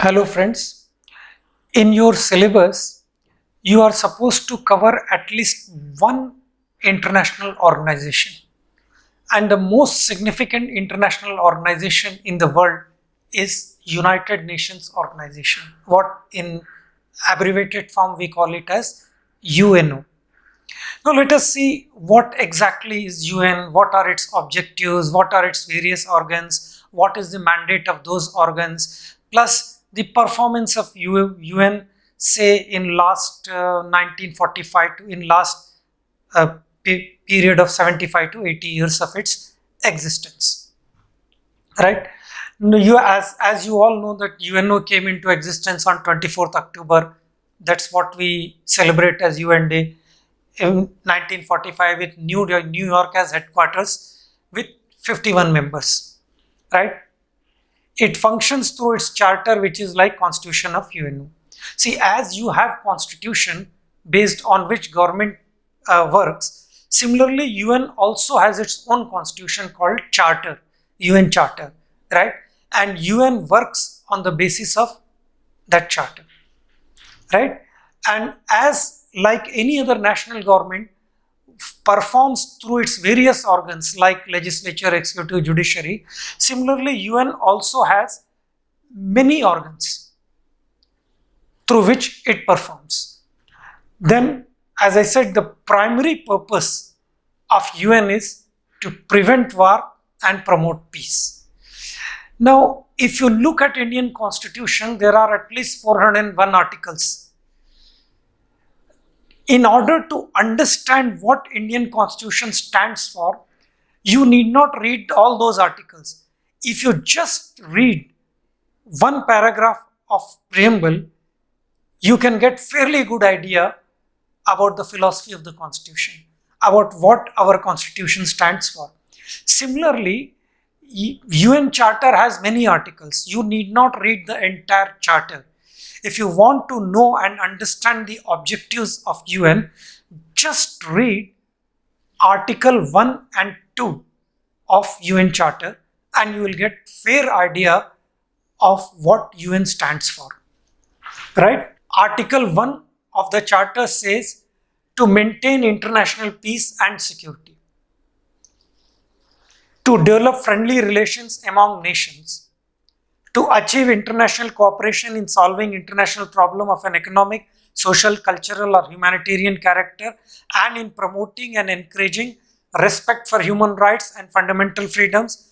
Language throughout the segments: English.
Hello friends, in your syllabus you are supposed to cover at least one international organization, and the most significant international organization in the world is United Nations Organization, what in abbreviated form we call it as UNO. Now let us see what exactly is UN, what are its objectives, what are its various organs, what is the mandate of those organs, plus the performance of UN say in last 1945 to in last period of 75 to 80 years of its existence. Right? As you all know that UNO came into existence on 24th October. That's what we celebrate as UN Day. In 1945 with New York as headquarters with 51 members, right? It functions through its charter, which is like constitution of UNO. See, as you have constitution based on which government works, similarly UN also has its own constitution called charter, UN charter, right? And UN works on the basis of that charter, right? And as like any other national government performs through its various organs like legislature, executive, judiciary, similarly UN also has many organs through which it performs. Then, as I said, the primary purpose of UN is to prevent war and promote peace. Now, if you look at Indian Constitution, there are at least 401 articles. In order to understand what Indian Constitution stands for, you need not read all those articles. If you just read one paragraph of preamble, you can get fairly good idea about the philosophy of the Constitution, about what our Constitution stands for. Similarly, UN Charter has many articles. You need not read the entire charter. If you want to know and understand the objectives of UN, just read Article 1 and 2 of UN Charter and you will get fair idea of what UN stands for. Right? Article 1 of the Charter says to maintain international peace and security, to develop friendly relations among nations, to achieve international cooperation in solving international problem of an economic, social, cultural or humanitarian character, and in promoting and encouraging respect for human rights and fundamental freedoms,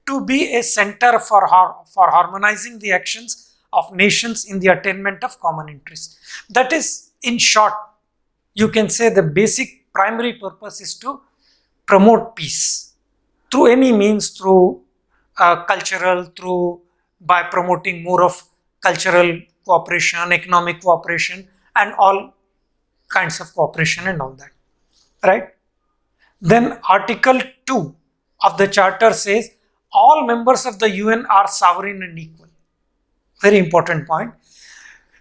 to be a center for harmonizing the actions of nations in the attainment of common interests. That is, in short, you can say the basic primary purpose is to promote peace through any means, through cultural, through by promoting more of cultural cooperation, economic cooperation and all kinds of cooperation and all that, right? Then Article 2 of the Charter says all members of the UN are sovereign and equal. Very important point.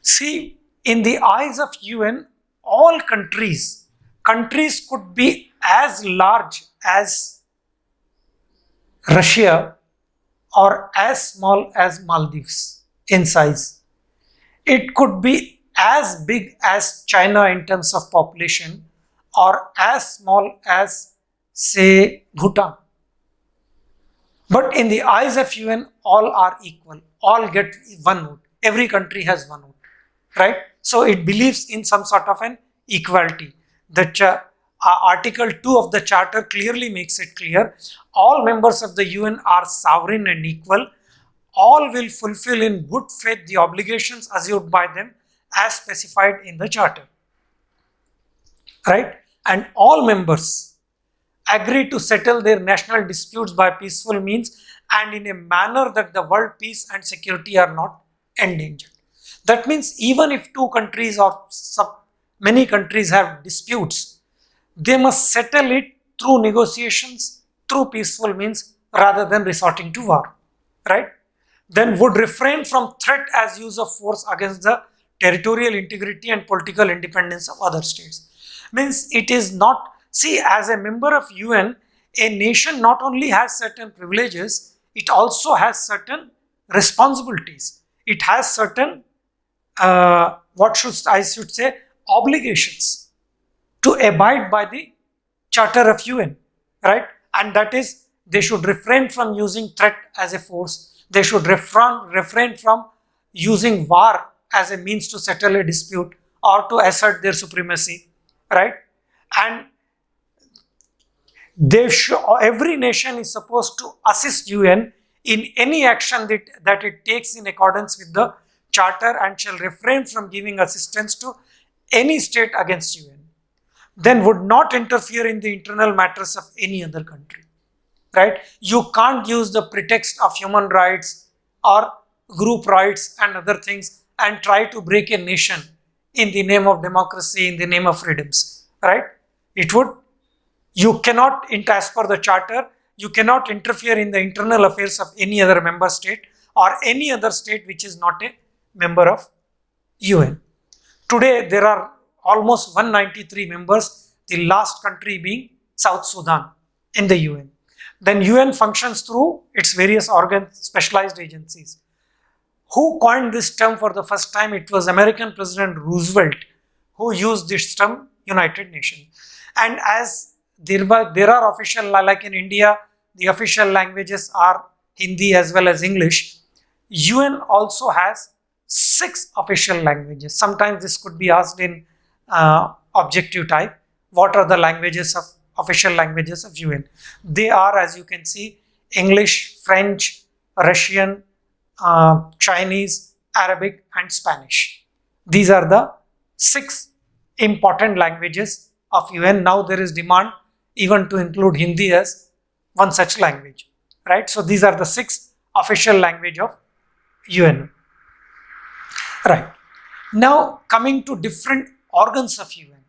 See, in the eyes of UN, all countries could be as large as Russia or as small as Maldives in size. It could be as big as China in terms of population or as small as, say, Bhutan. But in the eyes of UN, all are equal. All get one vote. Every country has one vote, right? So it believes in some sort of an equality. The Article 2 of the Charter clearly makes it clear all members of the UN are sovereign and equal. All will fulfill in good faith the obligations assumed by them as specified in the Charter. Right? And all members agree to settle their national disputes by peaceful means and in a manner that the world peace and security are not endangered. That means even if two countries or many countries have disputes, they must settle it through negotiations, through peaceful means rather than resorting to war, right? Then would refrain from threat as use of force against the territorial integrity and political independence of other states. Means it is not, see, as a member of UN, a nation not only has certain privileges, it also has certain responsibilities. it has certain, I should say, obligations to abide by the Charter of UN, right? And that is, they should refrain from using threat as a force. They should refrain from using war as a means to settle a dispute or to assert their supremacy, right? And every nation is supposed to assist UN in any action that it takes in accordance with the Charter, and shall refrain from giving assistance to any state against UN. Then would not interfere in the internal matters of any other country, right? You can't use the pretext of human rights or group rights and other things and try to break a nation in the name of democracy, in the name of freedoms, right? You cannot, as per the Charter, you cannot interfere in the internal affairs of any other member state or any other state which is not a member of UN. Today, there are almost 193 members, the last country being South Sudan in the UN. Then UN functions through its various organs, specialized agencies. Who coined this term for the first time? It was American President Roosevelt who used this term, United Nations. And as there are official, like in India, the official languages are Hindi as well as English. UN also has 6 official languages. Sometimes this could be asked in objective type. What are the official languages of UN? They are, as you can see, English, French, Russian, Chinese, Arabic and Spanish. These are the 6 important languages of UN. Now there is demand even to include Hindi as one such language, right? So these are the 6 official language of UN. Right. Now coming to different organs of UN.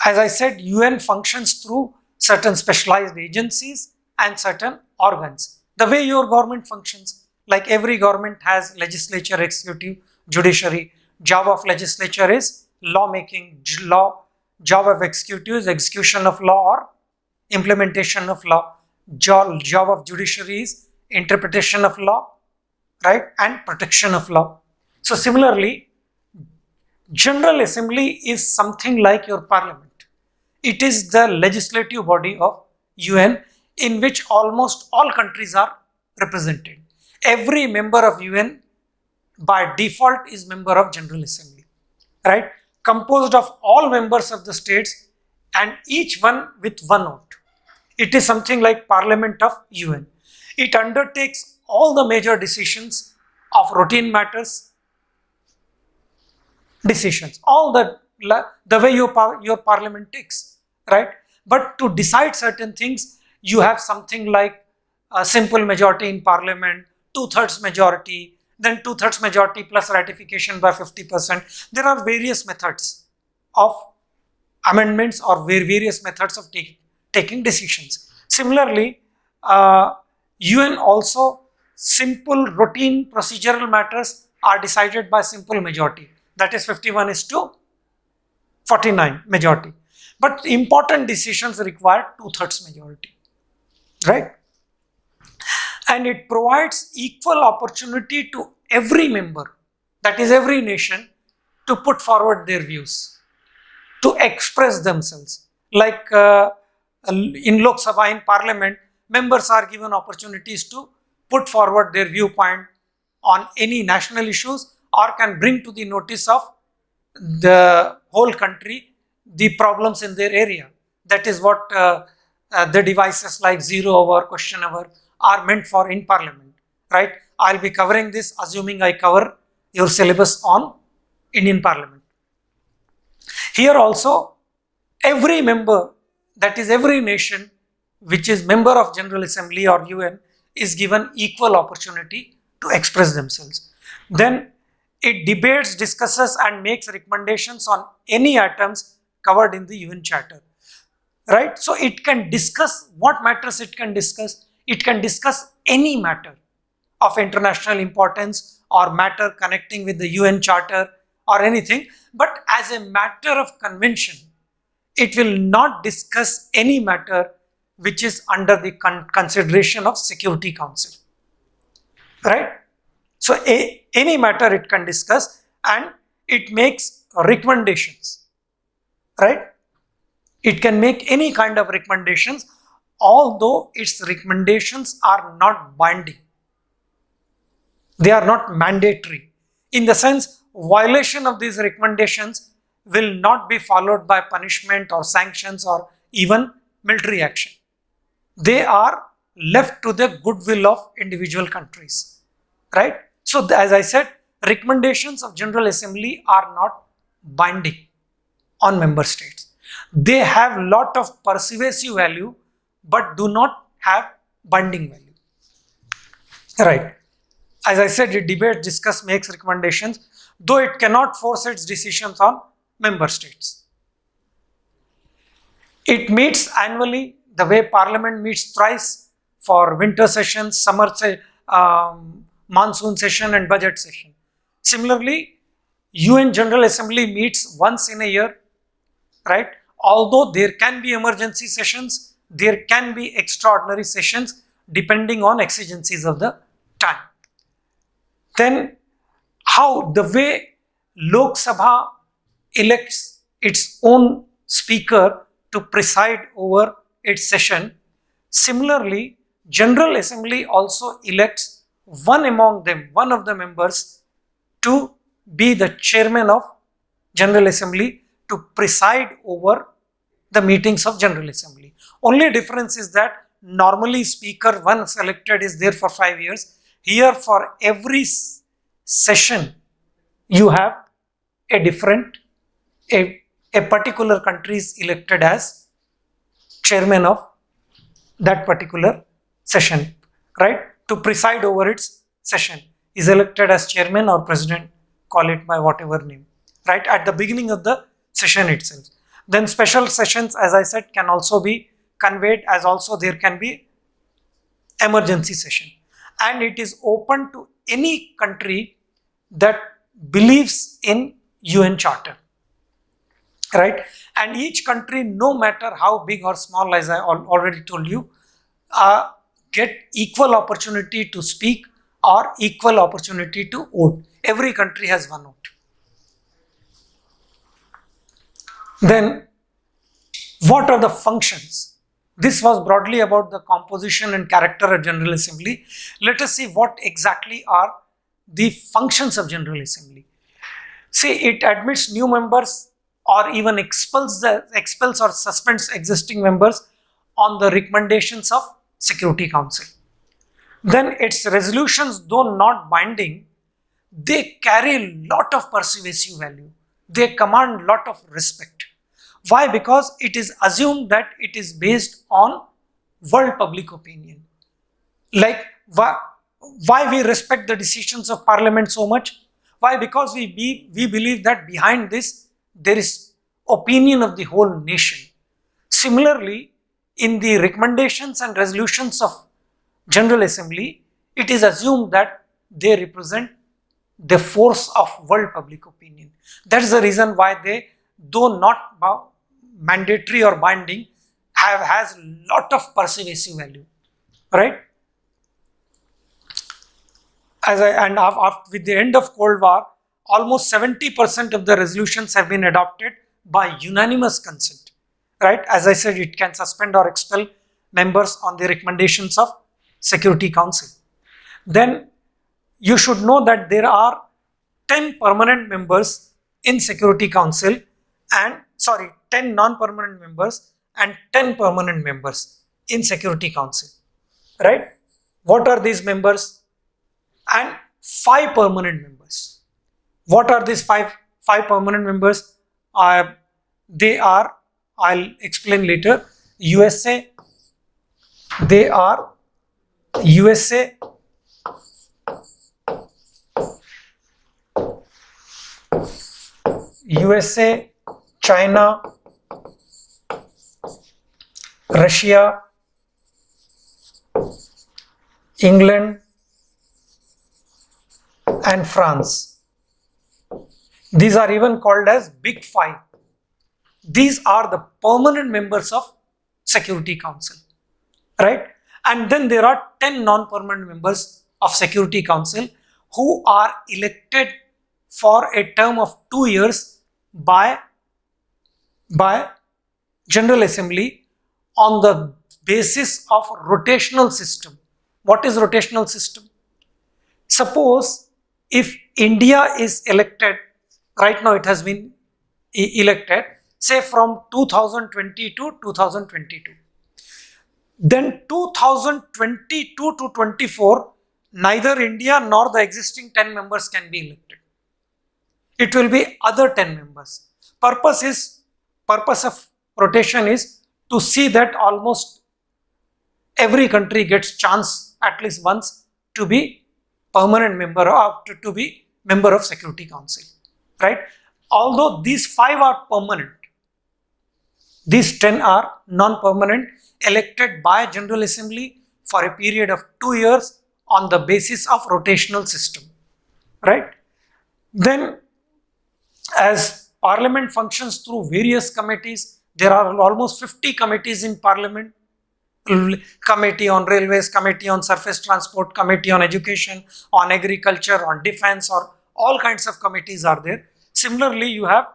As I said, UN functions through certain specialized agencies and certain organs. The way your government functions, like every government has legislature, executive, judiciary. Job of legislature is lawmaking, job of executive is execution of law or implementation of law. Job of judiciary is interpretation of law, right, and protection of law. So similarly, General Assembly is something like your parliament. It is the legislative body of UN in which almost all countries are represented. Every member of UN by default is member of General Assembly, right? Composed of all members of the states and each one with one vote. It is something like Parliament of UN. It undertakes all the major decisions of routine matters, all the way your parliament takes, right? But to decide certain things, you have something like a simple majority in parliament, 2/3 majority, then 2/3 majority plus ratification by 50%. There are various methods of amendments or various methods of taking decisions. Similarly, UN also, simple routine procedural matters are decided by simple majority. That is 51:49 majority. But important decisions require 2/3 majority, right? And it provides equal opportunity to every member, that is every nation, to put forward their views, to express themselves. Like in Lok Sabha, in Parliament, members are given opportunities to put forward their viewpoint on any national issues or can bring to the notice of the whole country the problems in their area. That is what the devices like zero hour, question hour are meant for in Parliament, right? I'll be covering this, assuming I cover your syllabus on Indian Parliament. Here also, every member, that is every nation which is member of General Assembly or UN, is given equal opportunity to express themselves. Then it debates, discusses and makes recommendations on any items covered in the UN Charter, right? So it can discuss what matters it can discuss. It can discuss any matter of international importance or matter connecting with the UN Charter or anything, but as a matter of convention, it will not discuss any matter which is under the consideration of Security Council, right? So any matter it can discuss, and it makes recommendations, right? It can make any kind of recommendations, although its recommendations are not binding. They are not mandatory. In the sense, violation of these recommendations will not be followed by punishment or sanctions or even military action. They are left to the goodwill of individual countries, right? So as I said, recommendations of General Assembly are not binding on member states. They have lot of persuasive value but do not have binding value, right? As I said, it debates, discuss, makes recommendations, though it cannot force its decisions on member states. It meets annually, the way Parliament meets thrice for winter sessions, summer monsoon session and budget session. Similarly, UN General Assembly meets once in a year, right? Although there can be emergency sessions, there can be extraordinary sessions depending on exigencies of the time. Then how the way Lok Sabha elects its own speaker to preside over its session, similarly General Assembly also elects one among them, one of the members, to be the chairman of General Assembly, to preside over the meetings of General Assembly. Only difference is that normally speaker once elected is there for 5 years. Here for every session you have a different, a particular country is elected as chairman of that particular session, right? To preside over its session. Is elected as chairman or president, call it by whatever name, right? At the beginning of the session itself. Then special sessions, as I said, can also be conveyed, as also there can be emergency session. And it is open to any country that believes in UN Charter, right? And each country, no matter how big or small, as I already told you, get equal opportunity to speak or equal opportunity to vote. Every country has one vote. Then, what are the functions? This was broadly about the composition and character of General Assembly. Let us see what exactly are the functions of General Assembly. See, it admits new members or even expels or suspends existing members on the recommendations of Security Council. Then its resolutions, though not binding, they carry a lot of persuasive value. They command lot of respect. Why? Because it is assumed that it is based on world public opinion. Like why we respect the decisions of Parliament so much? Why? Because we believe that behind this there is opinion of the whole nation. Similarly, in the recommendations and resolutions of General Assembly, it is assumed that they represent the force of world public opinion. That is the reason why they, though not mandatory or binding, has lot of persuasive value, right? With the end of Cold War, almost 70% of the resolutions have been adopted by unanimous consent, right? As I said, it can suspend or expel members on the recommendations of Security Council. Then you should know that there are 10 permanent members in Security Council and 10 non-permanent members and 10 permanent members in Security Council, right? What are these members? And 5 permanent members. What are these five permanent members? They are, I'll explain later, USA, they are USA, China, Russia, England, and France. These are even called as Big Five. These are the permanent members of Security Council, right? And then there are 10 non-permanent members of Security Council who are elected for a term of 2 years by General Assembly on the basis of rotational system. What is rotational system? Suppose if India is elected, right now it has been elected, say from 2020 to 2022. Then 2022 to 24, neither India nor the existing 10 members can be elected. It will be other 10 members. Purpose of rotation is to see that almost every country gets chance at least once to be permanent member or to be member of Security Council, right? Although these 5 are permanent, these 10 are non-permanent, elected by General Assembly for a period of 2 years on the basis of rotational system, right? Then as Parliament functions through various committees, there are almost 50 committees in Parliament. Committee on Railways, Committee on Surface Transport, Committee on Education, on Agriculture, on Defence, or all kinds of committees are there. Similarly, you have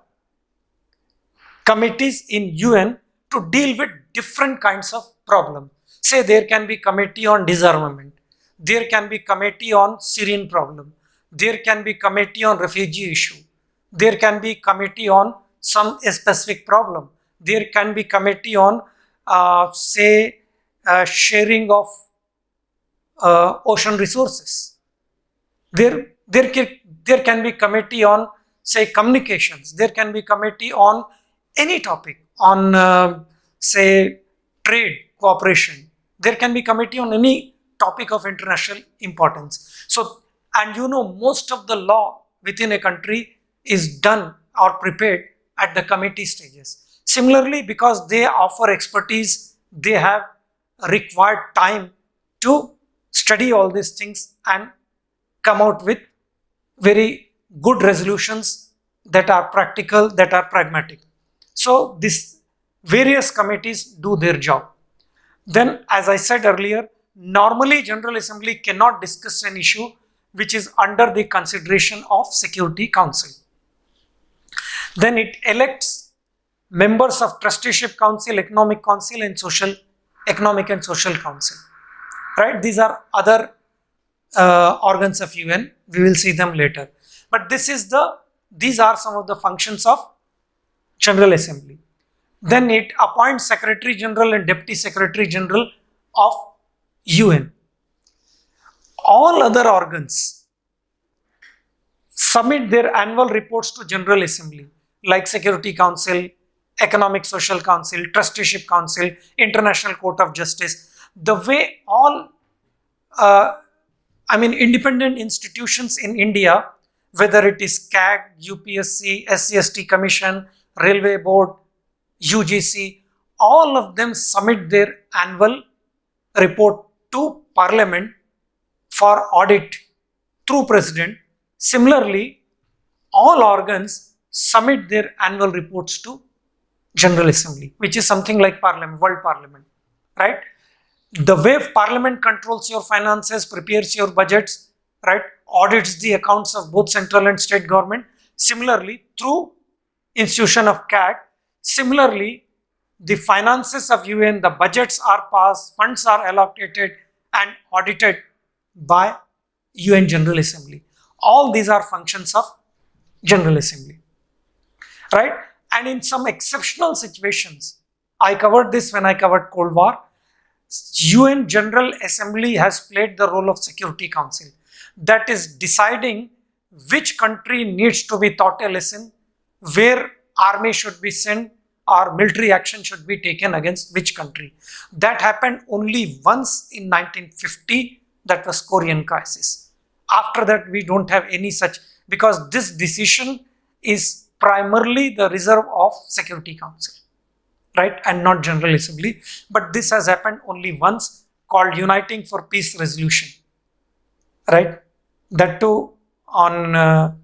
committees in UN to deal with different kinds of problems. Say there can be committee on disarmament, there can be committee on Syrian problem, there can be committee on refugee issue, there can be committee on some specific problem, there can be committee on sharing of ocean resources. There can be committee on, say, communications. There can be committee on any topic, on say trade, cooperation. There can be committee on any topic of international importance. So, and you know, most of the law within a country is done or prepared at the committee stages. Similarly, because they offer expertise, they have required time to study all these things and come out with very good resolutions that are practical, that are pragmatic. So these various committees do their job. Then, as I said earlier, normally General Assembly cannot discuss an issue which is under the consideration of Security Council. Then it elects members of Trusteeship Council, Economic Council and Economic and Social Council, right? These are other organs of UN. We will see them later. But these are some of the functions of General Assembly. Then it appoints Secretary General and Deputy Secretary General of UN. All other organs submit their annual reports to General Assembly, like Security Council, Economic Social Council, Trusteeship Council, International Court of Justice. The way all independent institutions in India, whether it is CAG, UPSC, SCST Commission, Railway Board, UGC, all of them submit their annual report to Parliament for audit through President. Similarly, all organs submit their annual reports to General Assembly, which is something like Parliament, World Parliament, right? The way Parliament controls your finances, prepares your budgets, right, audits the accounts of both central and state government. Similarly, through institution of CAG, similarly, the finances of UN, the budgets are passed, funds are allocated and audited by UN General Assembly. All these are functions of General Assembly, right? And in some exceptional situations, I covered this when I covered Cold War, UN General Assembly has played the role of Security Council, that is deciding which country needs to be taught a lesson, where army should be sent or military action should be taken against which country. That happened only once in 1950, that was Korean crisis. After that, we don't have any such, because this decision is primarily the reserve of Security Council, right, and not General Assembly. But this has happened only once, called Uniting for Peace Resolution, right? That too on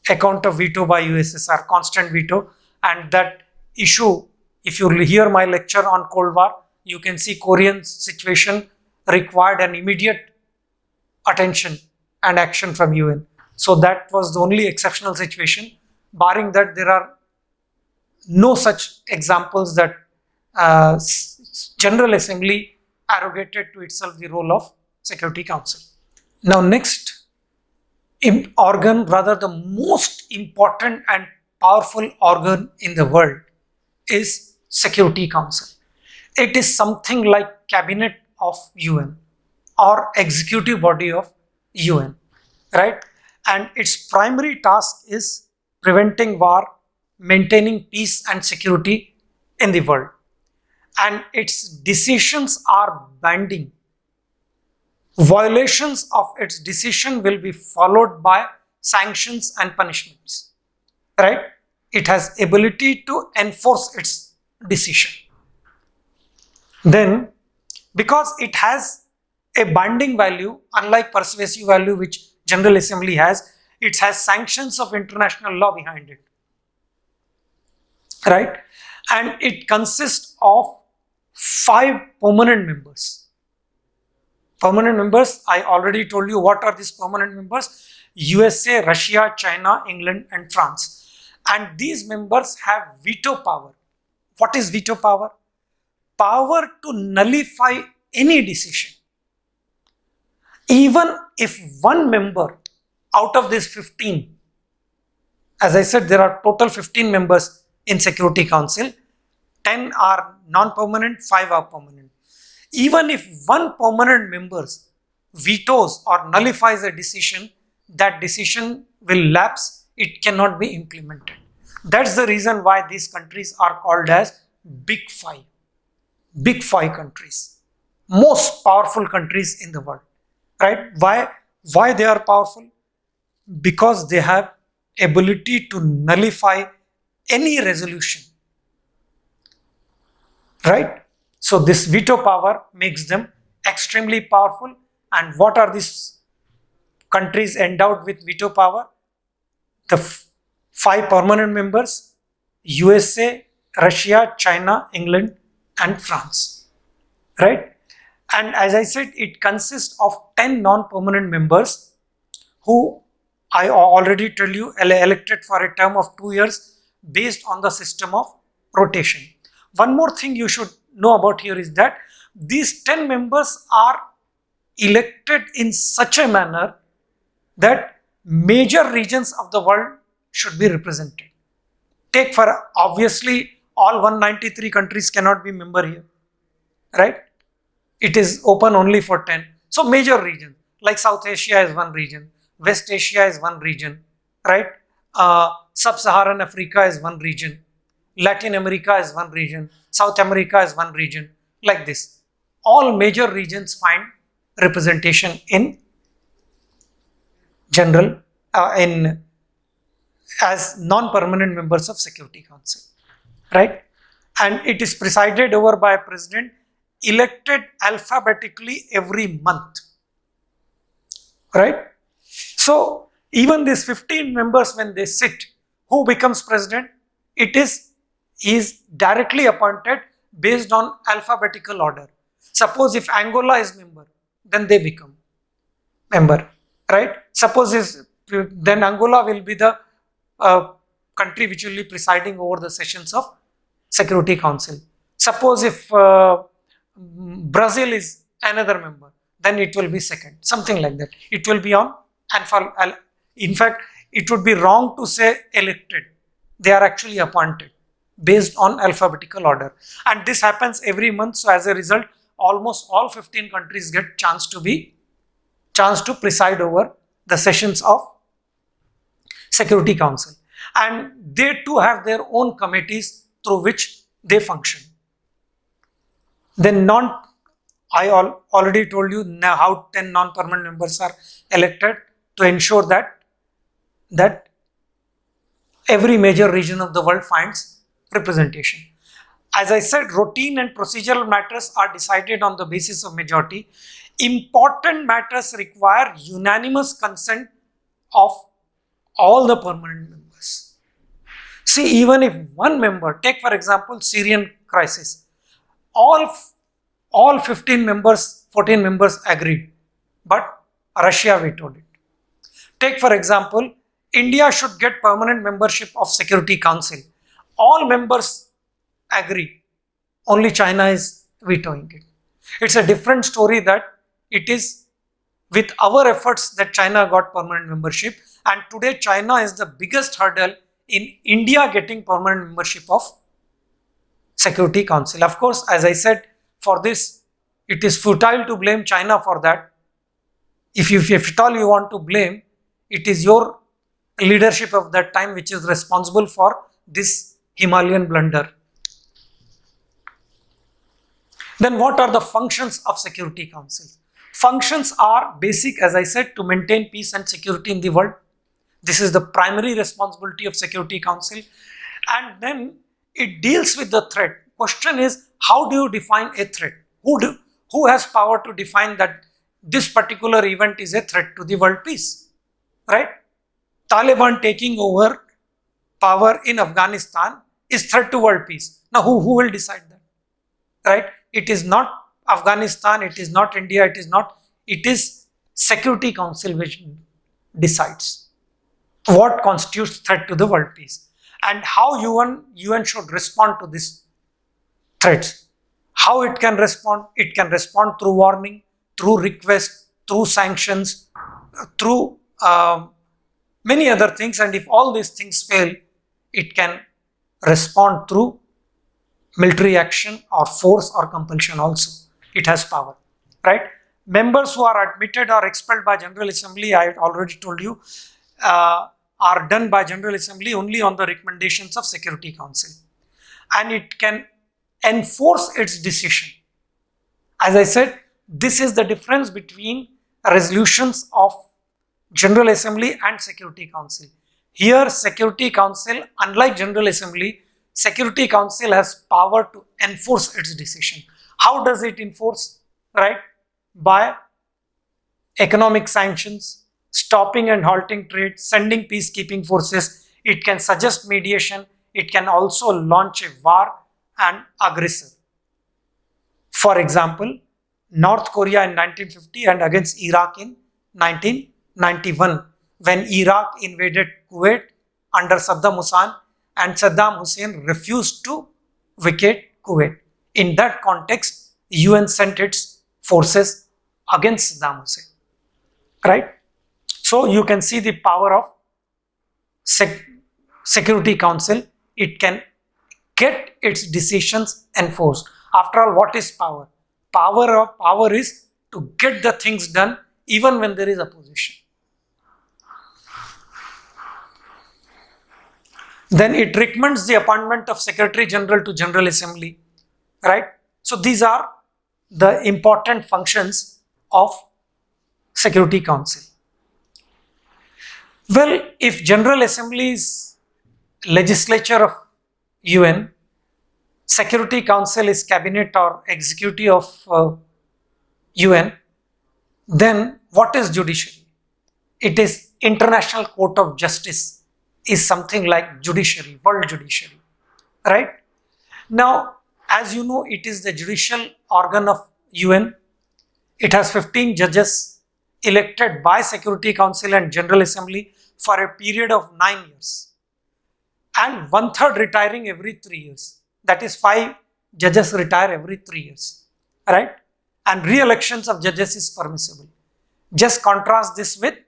account of veto by USSR, constant veto. And that issue, if you hear my lecture on Cold War, you can see Korean situation required an immediate attention and action from UN. So that was the only exceptional situation. Barring that, there are no such examples that General Assembly arrogated to itself the role of Security Council. Now next organ, rather the most important and powerful organ in the world, is Security Council. It is something like cabinet of UN or executive body of UN, right? And its primary task is preventing war, maintaining peace and security in the world. And its decisions are binding. Violations of its decision will be followed by sanctions and punishments, right? It has ability to enforce its decision. Then, because it has a binding value, unlike persuasive value which General Assembly has, it has sanctions of international law behind it, right? And it consists of 5 permanent members. Permanent members, I already told you what are these permanent members: USA, Russia, China, England and France. And these members have veto power. What is veto power? Power to nullify any decision. Even if one member out of these 15, as I said, there are total 15 members in Security Council, 10 are non-permanent, 5 are permanent. Even if one permanent member vetoes or nullifies a decision, that decision will lapse, it cannot be implemented. That's the reason why these countries are called as Big Five. Big 5 countries, most powerful countries in the world, right? Why they are powerful? Because they have ability to nullify any resolution, right? So this veto power makes them extremely powerful. And what are these countries endowed with veto power? The 5 permanent members: USA, Russia, China, England and France, right? And as I said, it consists of 10 non-permanent members who I already tell you elected for a term of 2 years based on the system of rotation. One more thing you should know about here is that these 10 members are elected in such a manner that major regions of the world should be represented. Take for obviously all 193 countries cannot be member here, right? It is open only for 10. So major region like South Asia is one region, West Asia is one region, right? Sub-Saharan Africa is one region, Latin America is one region, South America is one region, like this. All major regions find representation in general, as non-permanent members of Security Council, right? And it is presided over by a president elected alphabetically every month, right? So even these 15 members, when they sit, who becomes president? He is directly appointed based on alphabetical order. Suppose if Angola is member, then they become member, right? Suppose then Angola will be the country which will be presiding over the sessions of Security Council. Suppose if Brazil is another member, then it will be second, something like that. It will be on in fact, it would be wrong to say elected. They are actually appointed based on alphabetical order, and this happens every month. So as a result, almost all 15 countries get chance to preside over the sessions of Security Council, and they too have their own committees through which they function. Then I already told you now how 10 non-permanent members are elected to ensure that every major region of the world finds representation. As I said, routine and procedural matters are decided on the basis of majority. Important matters require unanimous consent of all the permanent members. See, even if one member, take for example Syrian crisis, all 15 members, 14 members agreed, but Russia vetoed it. Take for example, India should get permanent membership of Security Council. All members agree, only China is vetoing it. It's a different story that it is with our efforts that China got permanent membership, and today China is the biggest hurdle in India getting permanent membership of Security Council. Of course, as I said, for this, it is futile to blame China for that. If at all you want to blame, it is your leadership of that time which is responsible for this Himalayan blunder. Then what are the functions of Security Council? Functions are basic, as I said, to maintain peace and security in the world. This is the primary responsibility of Security Council. And then it deals with the threat. Question is, how do you define a threat? Who has power to define that this particular event is a threat to the world peace? Right? Taliban taking over power in Afghanistan is threat to world peace. Now who will decide that? Right? It is not Afghanistan, it is not India, it is Security Council which decides what constitutes threat to the world peace and how UN should respond to these threats. How it can respond? It can respond through warning, through request, through sanctions, through many other things, and if all these things fail, it can respond through military action or force or compulsion also. It has power, right? Members who are admitted or expelled by General Assembly, I already told you, are done by General Assembly only on the recommendations of Security Council. And it can enforce its decision. As I said, this is the difference between resolutions of General Assembly and Security Council. Here, Security Council, unlike General Assembly, Security Council has power to enforce its decision. How does it enforce? Right? By economic sanctions, stopping and halting trade, sending peacekeeping forces. It can suggest mediation. It can also launch a war and aggressor. For example, North Korea in 1950 and against Iraq in 1991, when Iraq invaded Kuwait under Saddam Hussein and Saddam Hussein refused to vacate Kuwait. In that context, UN sent its forces against Saddam Hussein. Right? So you can see the power of Security Council. It can get its decisions enforced. After all, what is power? Power is to get the things done even when there is opposition. Then it recommends the appointment of Secretary General to General Assembly, right? So these are the important functions of Security Council. Well, if General Assembly is legislature of UN, Security Council is cabinet or executive of UN, then what is judiciary? It is International Court of Justice, is something like judiciary, world judiciary, right? Now, as you know, it is the judicial organ of UN. It has 15 judges elected by Security Council and General Assembly for a period of 9 years, and 1/3 retiring every 3 years. That is 5 judges retire every 3 years, right? And re-elections of judges is permissible. Just contrast this with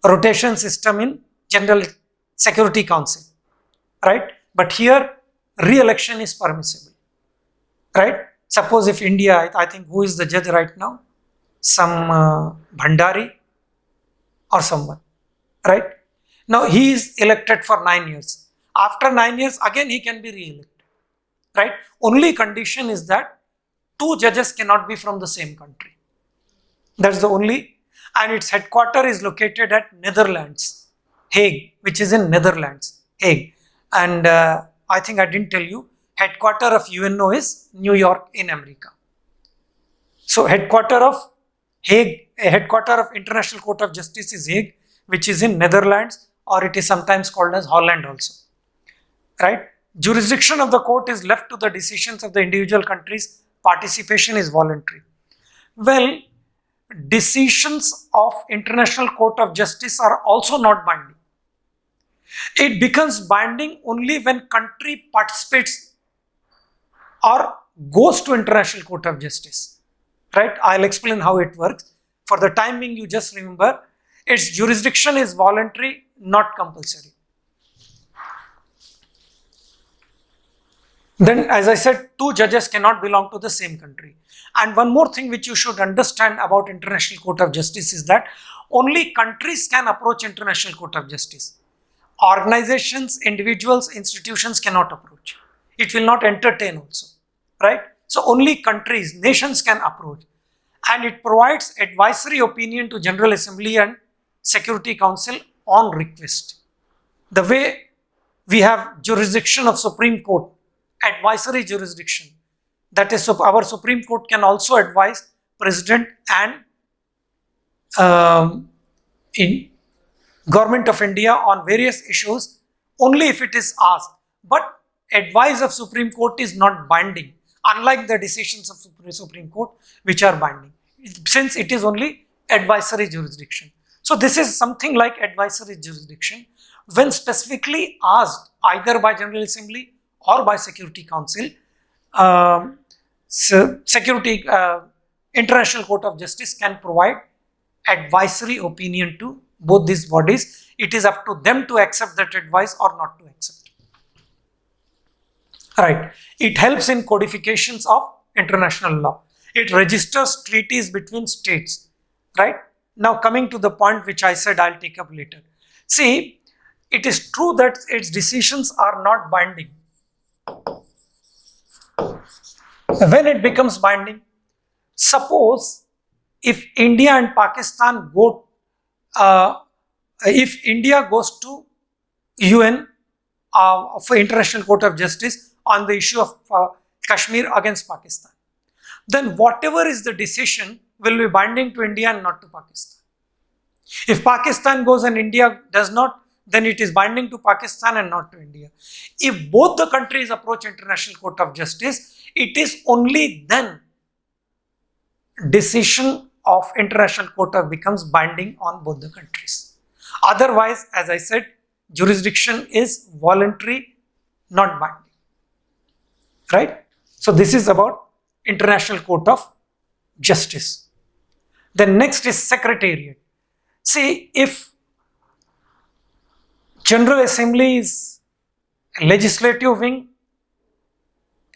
rotation system in General Security Council, right? But here re-election is permissible, right? Suppose if India, I think who is the judge right now? Some Bhandari or someone, right? Now he is elected for 9 years. After 9 years, again he can be re-elected, right? Only condition is that 2 judges cannot be from the same country. That's the only, and its headquarter is located at Netherlands, Hague, which is in Netherlands, Hague. And I think I didn't tell you, headquarter of UNO is New York in America. So headquarter of Hague, headquarter of International Court of Justice is Hague, which is in Netherlands, or it is sometimes called as Holland also, right? Jurisdiction of the court is left to the decisions of the individual countries. Participation is voluntary. Well, decisions of International Court of Justice are also not binding. It becomes binding only when country participates or goes to International Court of Justice, right? I'll explain how it works. For the time being, you just remember its jurisdiction is voluntary, not compulsory. Then, as I said, two judges cannot belong to the same country. And one more thing which you should understand about International Court of Justice is that only countries can approach International Court of Justice. Organizations, individuals, institutions cannot approach. It will not entertain also, right? So only countries, nations can approach. And it provides advisory opinion to General Assembly and Security Council on request. The way we have jurisdiction of Supreme Court, advisory jurisdiction, that is, our Supreme Court can also advise President and in Government of India on various issues only if it is asked. But advice of Supreme Court is not binding, unlike the decisions of Supreme Court which are binding, since it is only advisory jurisdiction. So this is something like advisory jurisdiction. When specifically asked either by General Assembly or by Security Council, International Court of Justice can provide advisory opinion to both these bodies. It is up to them to accept that advice or not to accept. Right. It helps in codifications of international law. It registers treaties between states. Right. Now coming to the point which I said I'll take up later. See, it is true that its decisions are not binding. When it becomes binding, suppose if India and Pakistan go, if India goes to UN for International Court of Justice on the issue of Kashmir against Pakistan, then whatever is the decision will be binding to India and not to Pakistan. If Pakistan goes and India does not, then it is binding to Pakistan and not to India. If both the countries approach International Court of Justice, it is only then decision of International Court of becomes binding on both the countries. Otherwise, as I said, jurisdiction is voluntary, not binding. Right? So this is about International Court of Justice. Then next is Secretariat. See, if General Assembly is a legislative wing,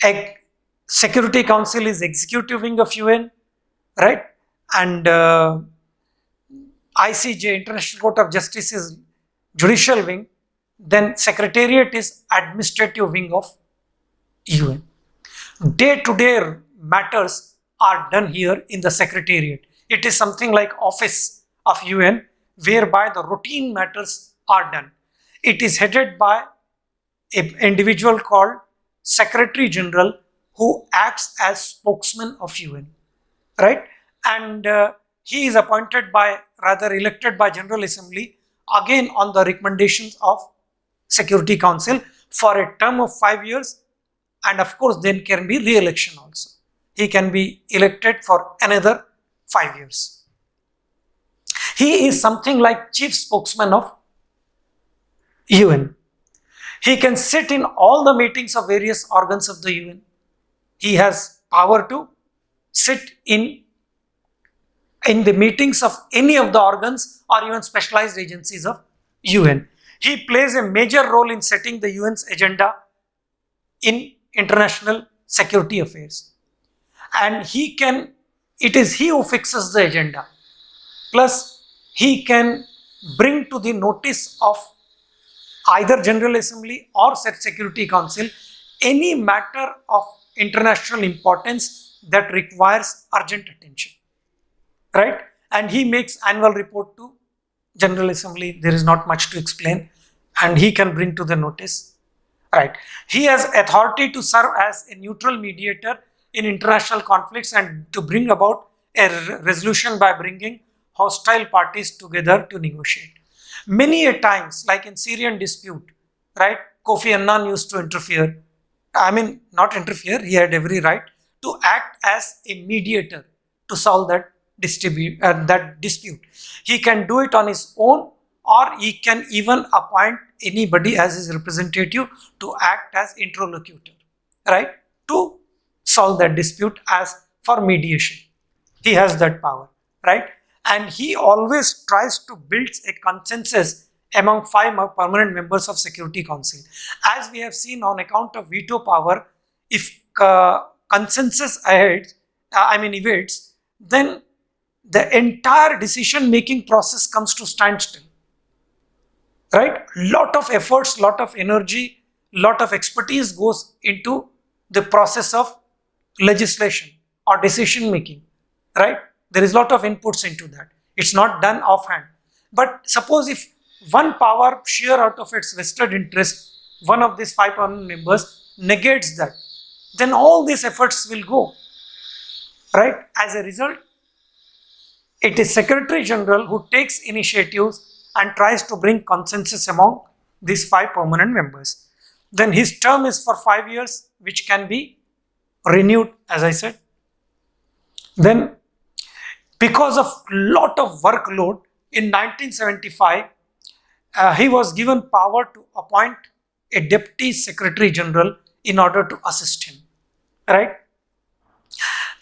a Security Council is executive wing of UN, right? And ICJ, International Court of Justice, is judicial wing, then Secretariat is administrative wing of UN. Day-to-day matters are done here in the Secretariat. It is something like office of UN whereby the routine matters are done. It is headed by an individual called Secretary General who acts as spokesman of UN, right? And he is appointed by, rather elected by General Assembly, again on the recommendations of Security Council for a term of 5 years, and of course then can be re-election also. He can be elected for another 5 years. He is something like chief spokesman of UN. He can sit in all the meetings of various organs of the UN. He has power to sit in the meetings of any of the organs or even specialized agencies of UN. He plays a major role in setting the UN's agenda in international security affairs. And it is he who fixes the agenda. Plus, he can bring to the notice of either General Assembly or Security Council any matter of international importance that requires urgent attention, right? And he makes annual report to General Assembly. There is not much to explain, and he can bring to the notice, right? He has authority to serve as a neutral mediator in international conflicts and to bring about a resolution by bringing hostile parties together to negotiate. Many a times, like in Syrian dispute, right, Kofi Annan used to interfere. I mean, not interfere, he had every right to act as a mediator to solve that dispute. He can do it on his own, or he can even appoint anybody as his representative to act as interlocutor, right, to solve that dispute as for mediation. He has that power, right? And he always tries to build a consensus among 5 permanent members of Security Council. As we have seen, on account of veto power, if consensus evades, then the entire decision making process comes to standstill, right? Lot of efforts, lot of energy, lot of expertise goes into the process of legislation or decision making, right? There is a lot of inputs into that. It's not done offhand. But suppose if one power, sheer out of its vested interest, one of these 5 permanent members negates that, then all these efforts will go, right? As a result, it is Secretary General who takes initiatives and tries to bring consensus among these 5 permanent members. Then his term is for 5 years, which can be renewed, as I said. Then, because of lot of workload, in 1975, he was given power to appoint a Deputy Secretary General in order to assist him, right?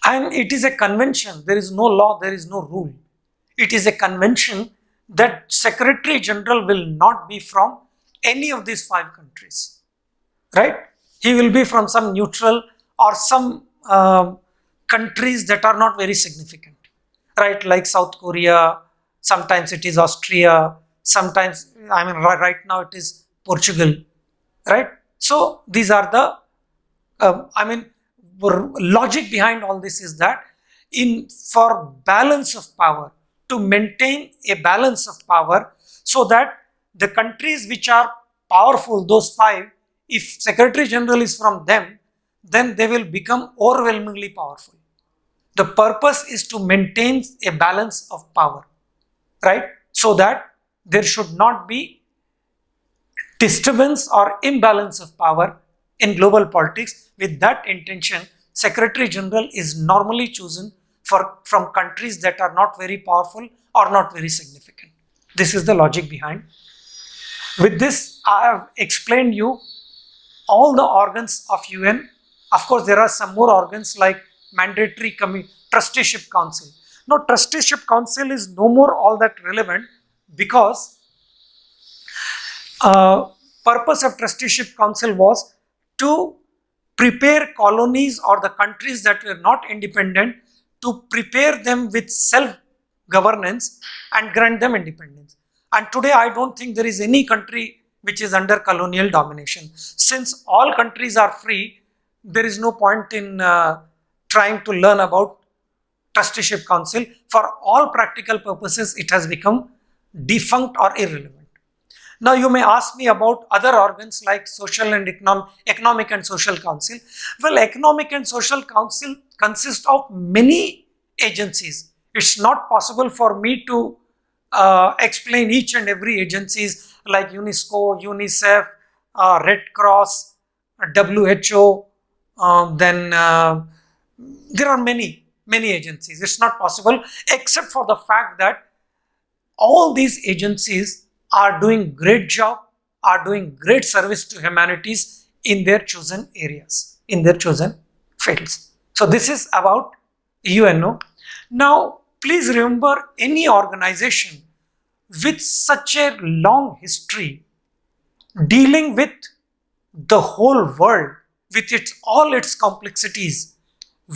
And it is a convention. There is no law, there is no rule. It is a convention that Secretary General will not be from any of these 5 countries, right? He will be from some neutral or some countries that are not very significant, right? Like South Korea, sometimes it is Austria, sometimes, right now it is Portugal, right? So these are the, logic behind all this is that for balance of power, to maintain a balance of power, so that the countries which are powerful, those 5, if Secretary General is from them, then they will become overwhelmingly powerful. The purpose is to maintain a balance of power, right? So that there should not be disturbance or imbalance of power in global politics. With that intention, Secretary General is normally chosen from countries that are not very powerful or not very significant. This is the logic behind. With this, I have explained you all the organs of UN. Of course, there are some more organs like mandatory trusteeship council. Now, trusteeship council is no more all that relevant, because purpose of trusteeship council was to prepare colonies or the countries that were not independent, to prepare them with self-governance and grant them independence. And today I don't think there is any country which is under colonial domination. Since all countries are free, there is no point in trying to learn about trusteeship council. For all practical purposes, it has become defunct or irrelevant. Now you may ask me about other organs like social and economic and social council. Well, economic and social council consist of many agencies. It's not possible for me to explain each and every agencies like UNESCO, UNICEF, Red Cross, WHO, then there are many agencies. It's not possible, except for the fact that all these agencies are doing great job, are doing great service to humanities in their chosen areas, in their chosen fields. So this is about UNO. Now, please remember, any organization with such a long history dealing with the whole world, with all its complexities,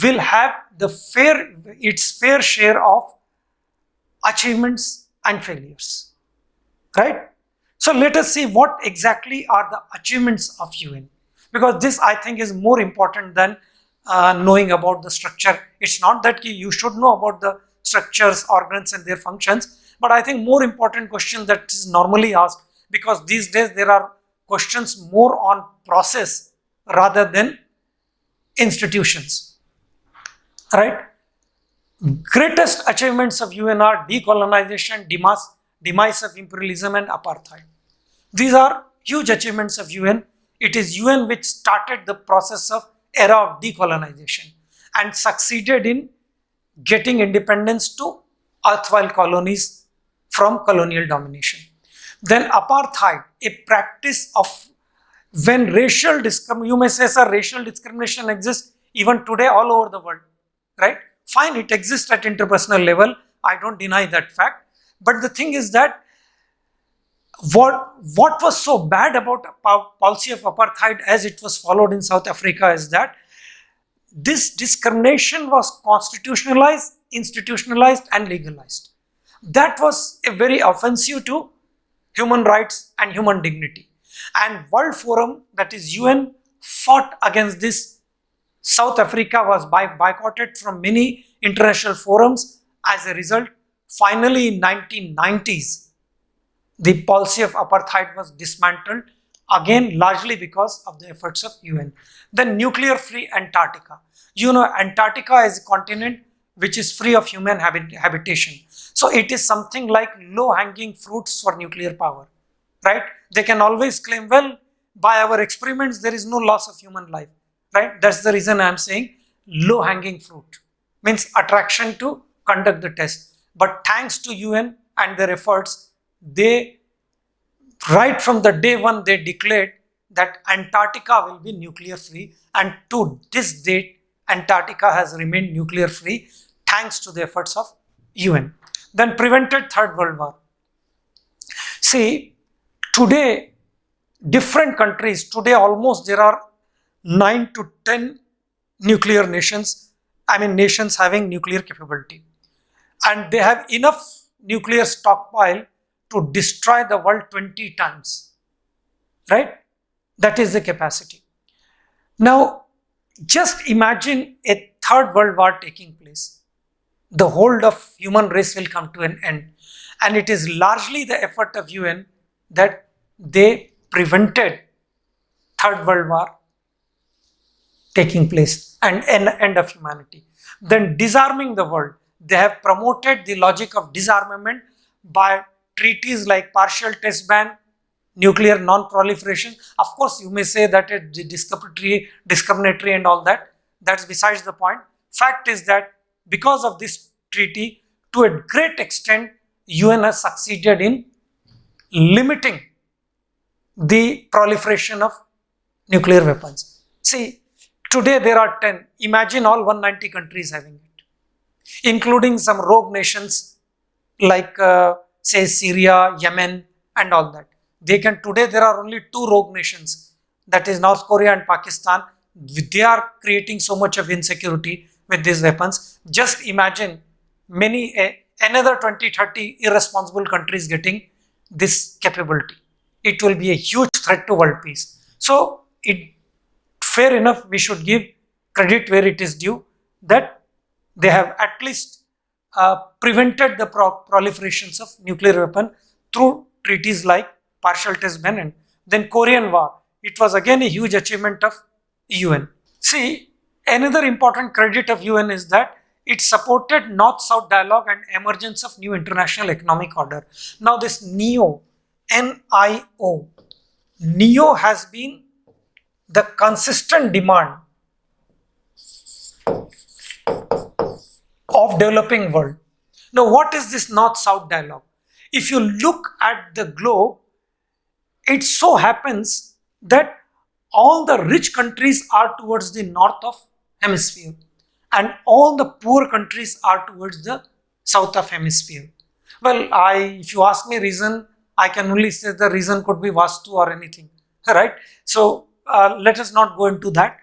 will have its fair share of achievements and failures, right? So let us see what exactly are the achievements of UN, because this, I think, is more important than knowing about the structure. It's not that you should know about the structures, organs and their functions, but I think more important question that is normally asked, because these days there are questions more on process rather than institutions, right? Greatest achievements of UN are decolonization, demise of imperialism and apartheid. These are huge achievements of UN. It is UN which started the process of era of decolonization and succeeded in getting independence to erstwhile colonies from colonial domination. Then apartheid, a practice of when racial discrimination, you may say, sir, racial discrimination exists even today all over the world, right? Fine, it exists at interpersonal level. I don't deny that fact. But the thing is that what was so bad about policy of apartheid as it was followed in South Africa is that this discrimination was constitutionalized, institutionalized and legalized. That was a very offensive to human rights and human dignity. And World Forum, that is UN, fought against this. South Africa was boycotted from many international forums. As a result, finally in 1990s, the policy of apartheid was dismantled, again largely because of the efforts of UN. Then nuclear-free Antarctica. You know, Antarctica is a continent which is free of human habitation. So it is something like low-hanging fruits for nuclear power, right? They can always claim, well, by our experiments, there is no loss of human life, right? That's the reason I am saying low-hanging fruit, means attraction to conduct the test. But thanks to UN and their efforts, they, right from the day one, they declared that Antarctica will be nuclear free, and to this date, Antarctica has remained nuclear free thanks to the efforts of UN. Then prevented Third World War. See, today, different countries, today almost there are 9 to 10 nuclear nations, nations having nuclear capability. And they have enough nuclear stockpile to destroy the world 20 times, right? That is the capacity. Now, just imagine a third world war taking place. The whole of human race will come to an end. And it is largely the effort of UN that they prevented Third World War taking place and end of humanity. Then disarming the world. They have promoted the logic of disarmament by treaties like partial test ban, nuclear non-proliferation. Of course, you may say that it's discriminatory and all that. That's besides the point. Fact is that because of this treaty, to a great extent, UN has succeeded in limiting the proliferation of nuclear weapons. See, today there are 10. Imagine all 190 countries having it, including some rogue nations like say Syria, Yemen and all that. Today there are only 2 rogue nations, that is North Korea and Pakistan. They are creating so much of insecurity with these weapons. Just imagine another 20-30 irresponsible countries getting this capability. It will be a huge threat to world peace. So, fair enough, we should give credit where it is due, that they have at least prevented the proliferations of nuclear weapon through treaties like partial test ban. And then Korean War, it was again a huge achievement of UN. See, another important credit of UN is that it supported North-South dialogue and emergence of new international economic order. Now this NEO, N-I-O, NEO has been the consistent demand of developing world. Now what is this North-South dialogue? If you look at the globe, it so happens that all the rich countries are towards the north of hemisphere and all the poor countries are towards the south of hemisphere. Well, if you ask me reason, I can only say the reason could be Vastu or anything, right? So let us not go into that.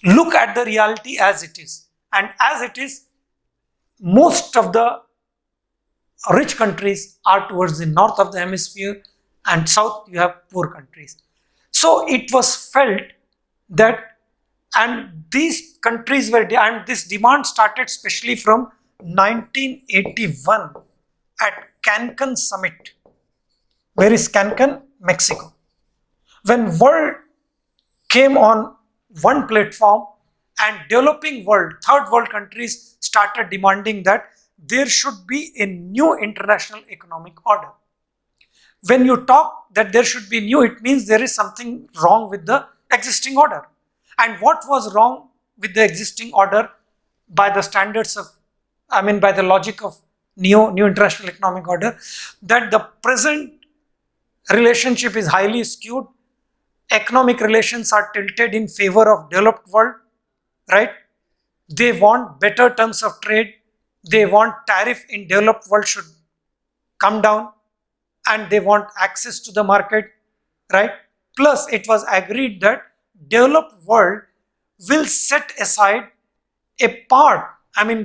Look at the reality as it is, and as it is, most of the rich countries are towards the north of the hemisphere and south you have poor countries. So it was felt that, and these countries were, and this demand started especially from 1981 at Cancun summit. Where is Cancun? Mexico. When world came on one platform and developing world, third world countries started demanding that there should be a new international economic order. When you talk that there should be new, it means there is something wrong with the existing order. And what was wrong with the existing order? by the standards of, by the logic of new international economic order, that the present relationship is highly skewed. Economic relations are tilted in favor of developed world, right? They want better terms of trade. They want tariff in developed world should come down, and they want access to the market, right? Plus, it was agreed that developed world will set aside a part,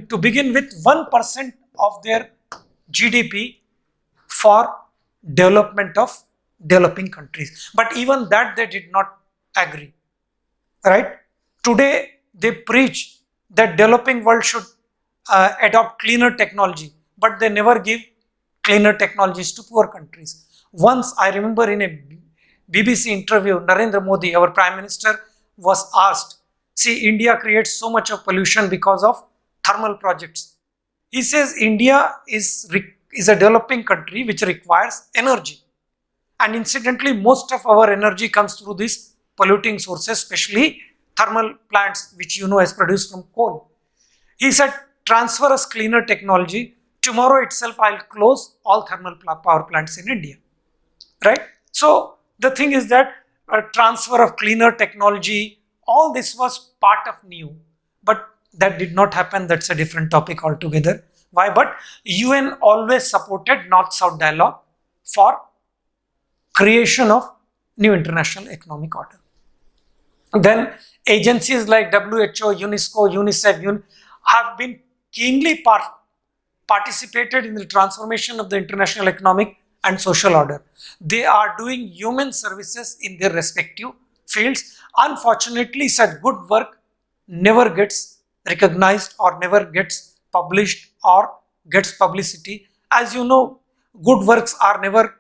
to begin with 1% of their GDP for development of developing countries. But even that they did not agree, right? Today they preach that developing world should adopt cleaner technology, but they never give cleaner technologies to poor countries. Once I remember in a BBC interview, Narendra Modi, our Prime Minister, was asked, see, India creates so much of pollution because of thermal projects. He says India is a developing country which requires energy. And incidentally, most of our energy comes through these polluting sources, especially thermal plants, which you know is produced from coal. He said, transfer us cleaner technology. Tomorrow itself, I'll close all thermal power plants in India, right? So the thing is that a transfer of cleaner technology, all this was part of new, but that did not happen. That's a different topic altogether. Why? But UN always supported North-South dialogue for creation of new international economic order. Then agencies like WHO, UNESCO, UNICEF have been keenly participated in the transformation of the international economic and social order. They are doing human services in their respective fields. Unfortunately, such good work never gets recognized or never gets published or gets publicity. As you know, good works are never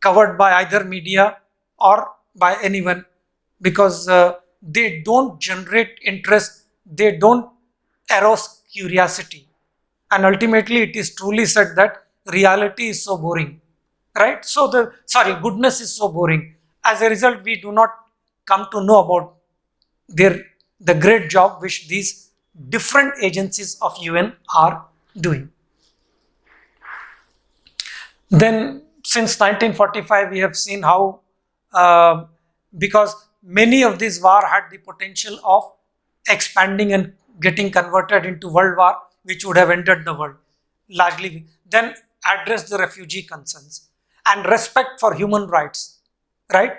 covered by either media or by anyone, because they don't generate interest, they don't arouse curiosity, and ultimately it is truly said that reality is so boring, right? So goodness is so boring. As a result, we do not come to know about the great job which these different agencies of UN are doing. Then since 1945, we have seen how, because many of these wars had the potential of expanding and getting converted into world war, which would have ended the world largely. Then address the refugee concerns and respect for human rights, right?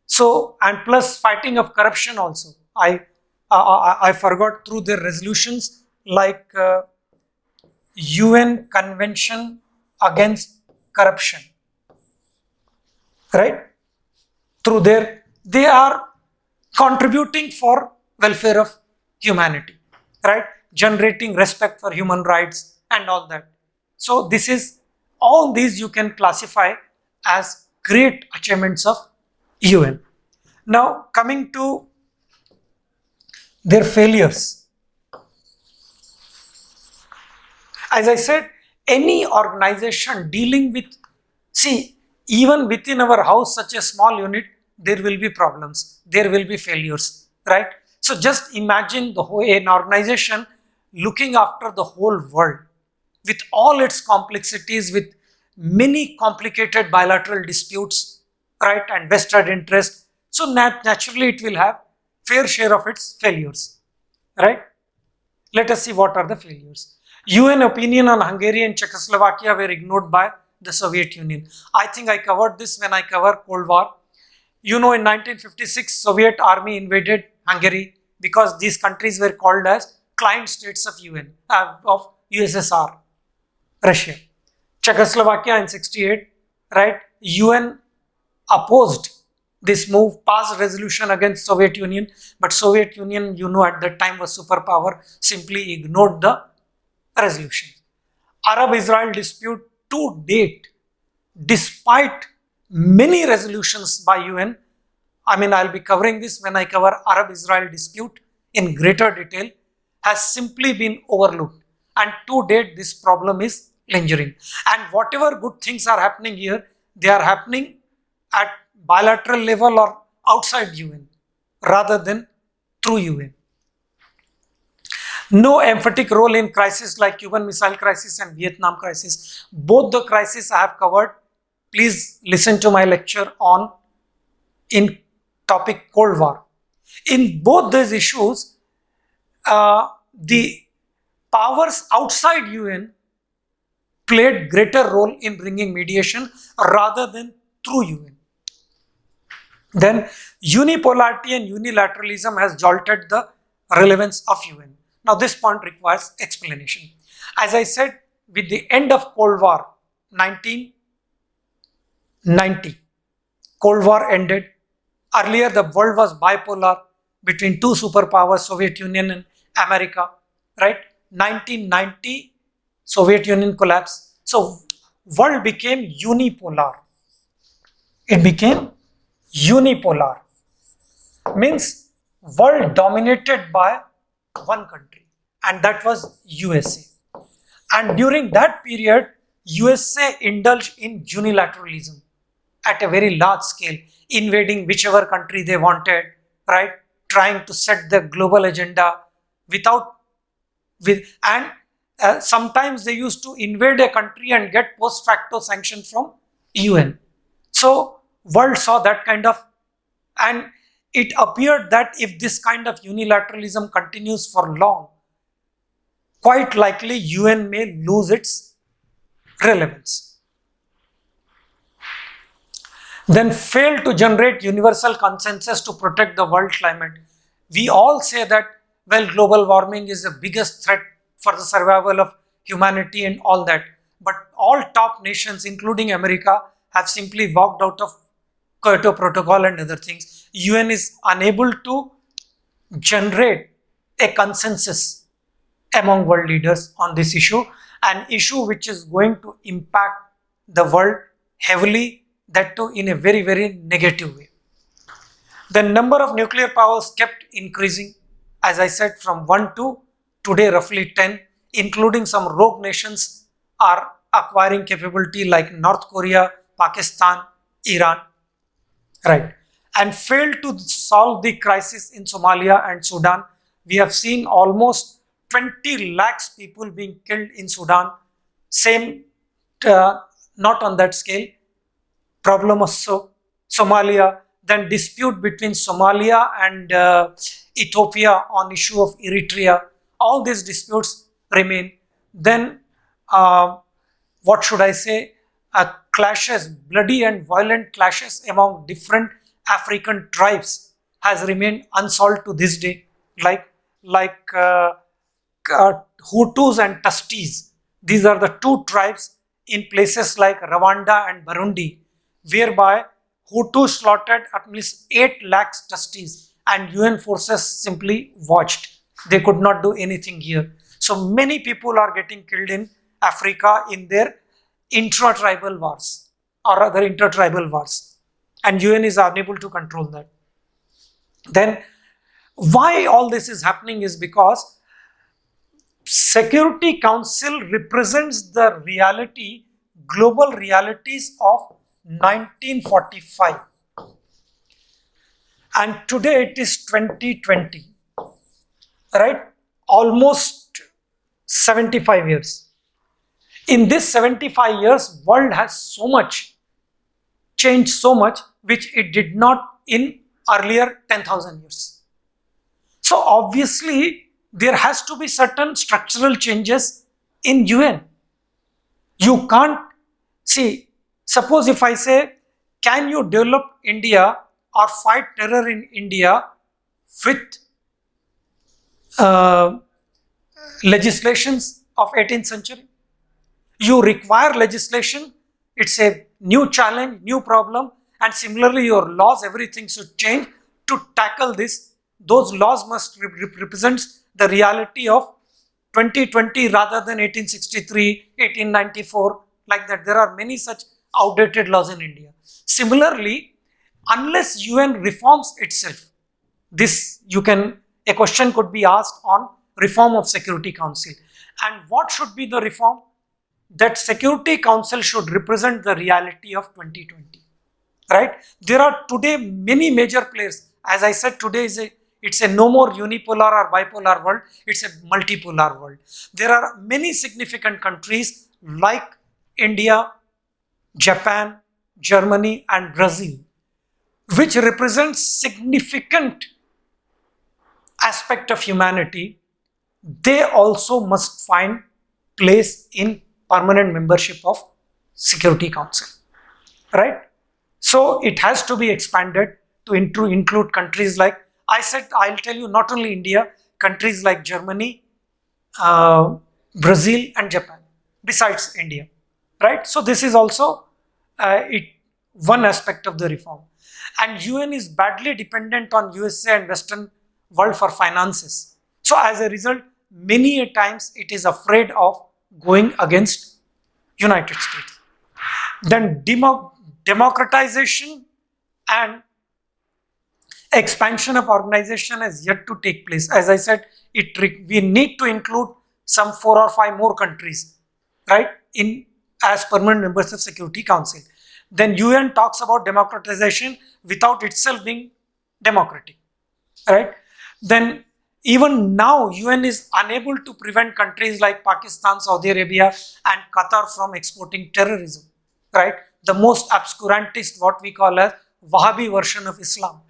So, and plus fighting of corruption also. I forgot through their resolutions like UN Convention Against Corruption, right? Through they are contributing for welfare of humanity, right? Generating respect for human rights and all that. So this is, all these you can classify as great achievements of UN. Now coming to their failures. As I said, any organization dealing with, see, even within our house, such a small unit, there will be problems, there will be failures, right? So just imagine an organization looking after the whole world with all its complexities, with many complicated bilateral disputes, right, and vested interest. So naturally it will have fair share of its failures, right? Let us see what are the failures. UN opinion on Hungary and Czechoslovakia were ignored by the Soviet Union. I think I covered this when I covered Cold War. You know, in 1956, Soviet army invaded Hungary because these countries were called as client states of UN, of USSR, Russia. Czechoslovakia in 68, right? UN opposed this move, passed resolution against Soviet Union, but Soviet Union, you know, at that time was superpower, simply ignored the resolution. Arab-Israel dispute to date, despite many resolutions by UN, I'll be covering this when I cover Arab-Israel dispute in greater detail, has simply been overlooked. And to date, this problem is lingering. And whatever good things are happening here, they are happening at bilateral level or outside UN rather than through UN. No emphatic role in crises like Cuban Missile Crisis and Vietnam Crisis. Both the crises I have covered. Please listen to my lecture on in topic Cold War. In both these issues, the powers outside UN played greater role in bringing mediation rather than through UN. Then unipolarity and unilateralism has jolted the relevance of UN. Now this point requires explanation. As I said, with the end of Cold War 1990, Cold War ended. Earlier the world was bipolar between two superpowers, Soviet Union and America, right? 1990, Soviet Union collapsed. So world became unipolar. It became unipolar. Means world dominated by one country, and that was USA. And during that period, USA indulged in unilateralism at a very large scale, invading whichever country they wanted, right? Trying to set the global agenda sometimes they used to invade a country and get post facto sanction from UN. So world saw that kind of, and it appeared that if this kind of unilateralism continues for long, quite likely UN may lose its relevance. Then fail to generate universal consensus to protect the world climate. We all say that, well, global warming is the biggest threat for the survival of humanity and all that. But all top nations, including America, have simply walked out of Kyoto Protocol and other things. UN is unable to generate a consensus among world leaders on this issue, an issue which is going to impact the world heavily, that too in a very, very negative way. The number of nuclear powers kept increasing, as I said, from 1 to today roughly 10, including some rogue nations are acquiring capability like North Korea, Pakistan, Iran, right? And failed to solve the crisis in Somalia and Sudan. We have seen almost 20 lakhs people being killed in Sudan. Same, not on that scale. Problem of Somalia, then dispute between Somalia and Ethiopia on issue of Eritrea. All these disputes remain. Then, what should I say? Clashes, bloody and violent clashes among different African tribes has remained unsolved to this day. Like Hutus and Tusties. These are the two tribes in places like Rwanda and Burundi, whereby Hutus slaughtered at least 8 lakhs Tusties and UN forces simply watched. They could not do anything here. So many people are getting killed in Africa in their intra-tribal wars or other inter-tribal wars, and UN is unable to control that. Then why all this is happening is because Security Council represents the reality, global realities of 1945, and today it is 2020, right? Almost 75 years. In this 75 years, world has so much changed, so much which it did not in earlier 10,000 years. So obviously there has to be certain structural changes in UN. You can't see, suppose if I say, can you develop India or fight terror in India with legislations of 18th century? You require legislation, it's a new challenge, new problem, and similarly your laws, everything should change to tackle this. Those laws must represent the reality of 2020 rather than 1863, 1894, like that. There are many such outdated laws in India. Similarly, unless UN reforms itself, a question could be asked on reform of Security Council. And what should be the reform? That Security Council should represent the reality of 2020, right? There are today many major players. As I said, today is It's a no more unipolar or bipolar world, it's a multipolar world. There are many significant countries like India, Japan, Germany, and Brazil, which represents significant aspect of humanity. They also must find place in permanent membership of Security Council, right? So it has to be expanded to include countries like, I said, I'll tell you, not only India, countries like Germany, Brazil and Japan, besides India, right? So this is also one aspect of the reform. And UN is badly dependent on USA and Western world for finances. So as a result, many a times it is afraid of going against United States. Then democratization and expansion of organization has yet to take place. As I said, we need to include some 4 or 5 more countries, right, in as permanent members of Security Council. Then UN talks about democratization without itself being democratic, right? Then even now UN is unable to prevent countries like Pakistan, Saudi Arabia and Qatar from exporting terrorism, right? The most obscurantist, what we call as Wahhabi version of Islam,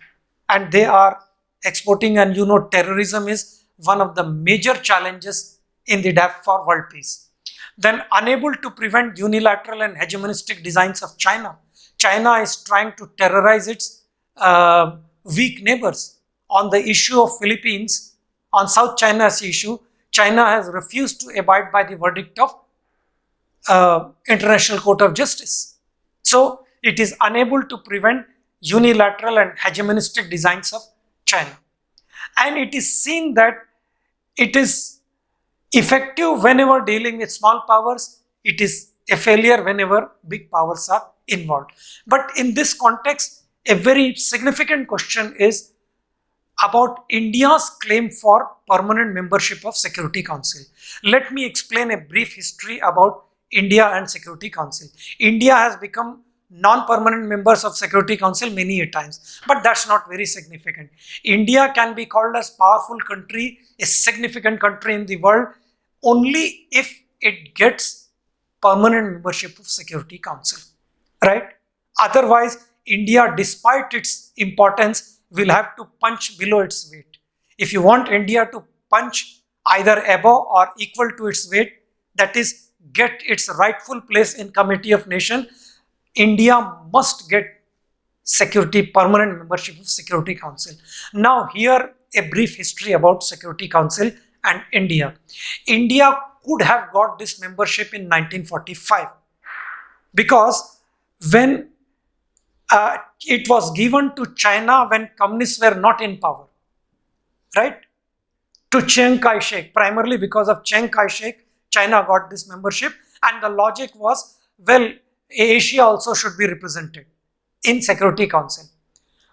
and they are exporting, and terrorism is one of the major challenges in the DAF for world peace. Then unable to prevent unilateral and hegemonistic designs of China. China is trying to terrorize its weak neighbors. On the issue of Philippines, on South China Sea issue, China has refused to abide by the verdict of International Court of Justice. So it is unable to prevent unilateral and hegemonistic designs of China. And it is seen that it is effective whenever dealing with small powers, it is a failure whenever big powers are involved. But in this context, a very significant question is about India's claim for permanent membership of Security Council. Let me explain a brief history about India and Security Council. India has become non-permanent members of Security Council many a times, but that's not very significant. India can be called as powerful country, a significant country in the world, only if it gets permanent membership of Security Council, right? Otherwise, India, despite its importance, will have to punch below its weight. If you want India to punch either above or equal to its weight, that is, get its rightful place in Committee of Nations, India must get permanent membership of Security Council. Now here a brief history about Security Council and India. India could have got this membership in 1945 because when it was given to China when communists were not in power, right? To Chiang Kai-shek, primarily because of Chiang Kai-shek, China got this membership, and the logic was, well, Asia also should be represented in Security Council,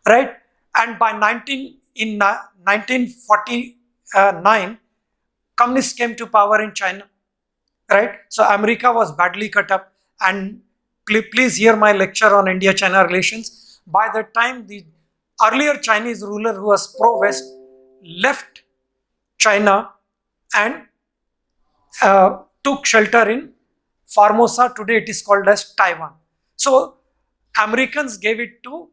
right? And by 1949, communists came to power in China, right? So America was badly cut up, and please hear my lecture on India-China relations. By the time the earlier Chinese ruler who was pro-West left China and took shelter in Formosa, today it is called as Taiwan. So Americans gave it to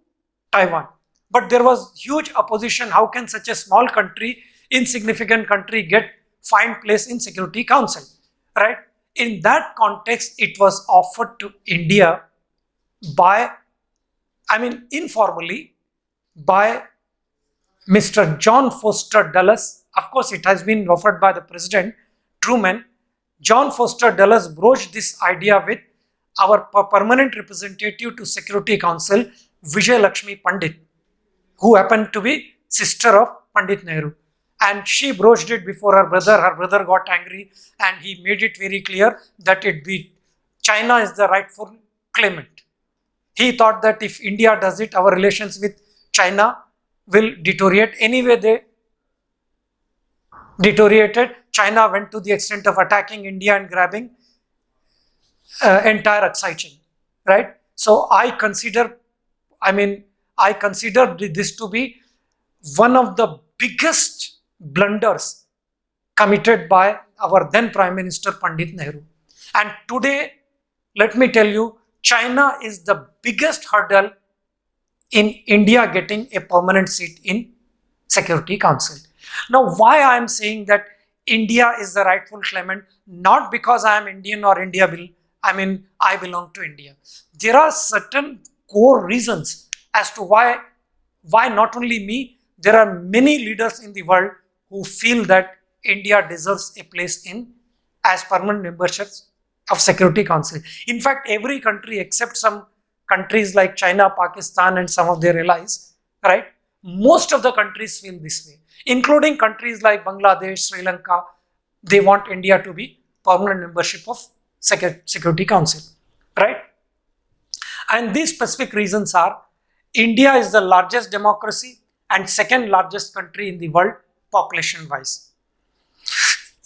Taiwan, but there was huge opposition. How can such a small country, insignificant country, find place in Security Council, right? In that context, it was offered to India informally by Mr. John Foster Dulles. Of course, it has been offered by the President Truman. John Foster Dulles broached this idea with our permanent representative to Security Council, Vijay Lakshmi Pandit, who happened to be sister of Pandit Nehru. And she broached it before her brother. Her brother got angry and he made it very clear that China is the rightful claimant. He thought that if India does it, our relations with China will deteriorate. Anyway, they deteriorated. China went to the extent of attacking India and grabbing entire Aksai Chin, right? So I consider this to be one of the biggest blunders committed by our then Prime Minister Pandit Nehru. And today, let me tell you, China is the biggest hurdle in India getting a permanent seat in Security Council. Now, why I am saying that India is the rightful claimant, not because I am Indian or I belong to India. There are certain core reasons as to why not only me, there are many leaders in the world who feel that India deserves a place as permanent memberships of Security Council. In fact, every country except some countries like China, Pakistan and some of their allies, right? Most of the countries feel this way, including countries like Bangladesh, Sri Lanka. They want India to be permanent membership of Security Council, right? And these specific reasons are: India is the largest democracy and second largest country in the world population wise.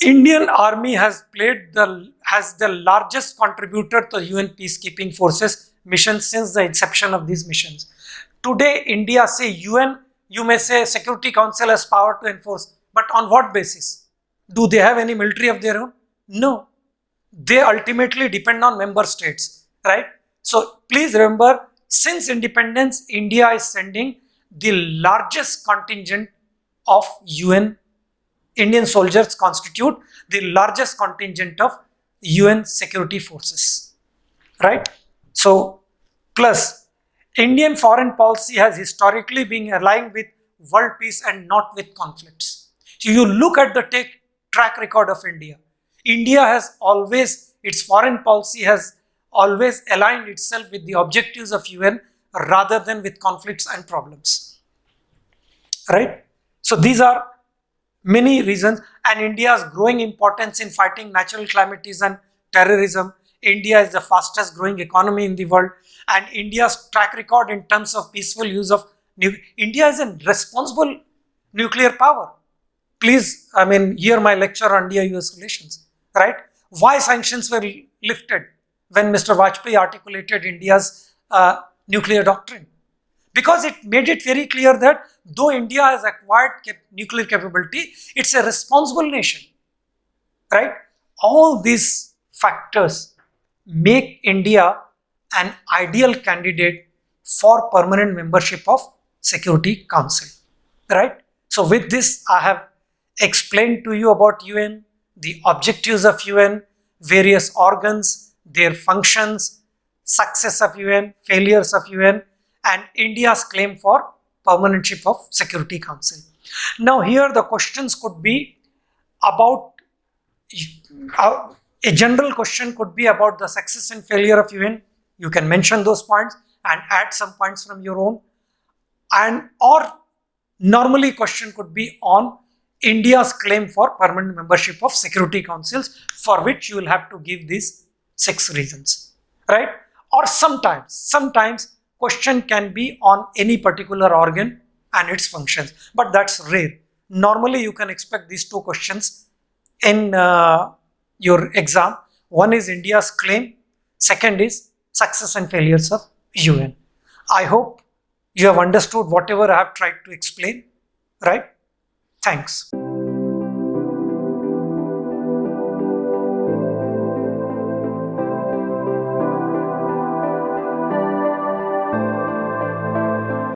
Indian Army has the largest contributor to UN peacekeeping forces missions since the inception of these missions. Today, India say UN, you may say Security Council has power to enforce, but on what basis? Do they have any military of their own? No. They ultimately depend on member states, right? So please remember, since independence, India is sending the largest contingent of UN. Indian soldiers constitute the largest contingent of UN security forces, right? So, plus, Indian foreign policy has historically been aligned with world peace and not with conflicts. So, you look at the track record of India. India has always, its foreign policy has always aligned itself with the objectives of UN rather than with conflicts and problems, right? So, these are many reasons, and India's growing importance in fighting natural calamities and terrorism. India is the fastest growing economy in the world, and India's track record in terms of peaceful use of India is a responsible nuclear power. Please, hear my lecture on India-US relations, right? Why sanctions were lifted when Mr. Vajpayee articulated India's nuclear doctrine? Because it made it very clear that though India has acquired nuclear capability, it's a responsible nation, right? All these factors make India an ideal candidate for permanent membership of Security Council, right? So with this, I have explained to you about UN, the objectives of UN, various organs, their functions, success of UN, failures of UN, and India's claim for permanentship of Security Council. Now here the questions could be about, a general question could be about the success and failure of UN. You can mention those points and add some points from your own. Or normally question could be on India's claim for permanent membership of Security Councils, for which you will have to give these 6 reasons, right? Or sometimes question can be on any particular organ and its functions, but that's rare. Normally you can expect these 2 questions in your exam. One is India's claim, second is success and failures of UN. I hope you have understood whatever I have tried to explain, right? Thanks.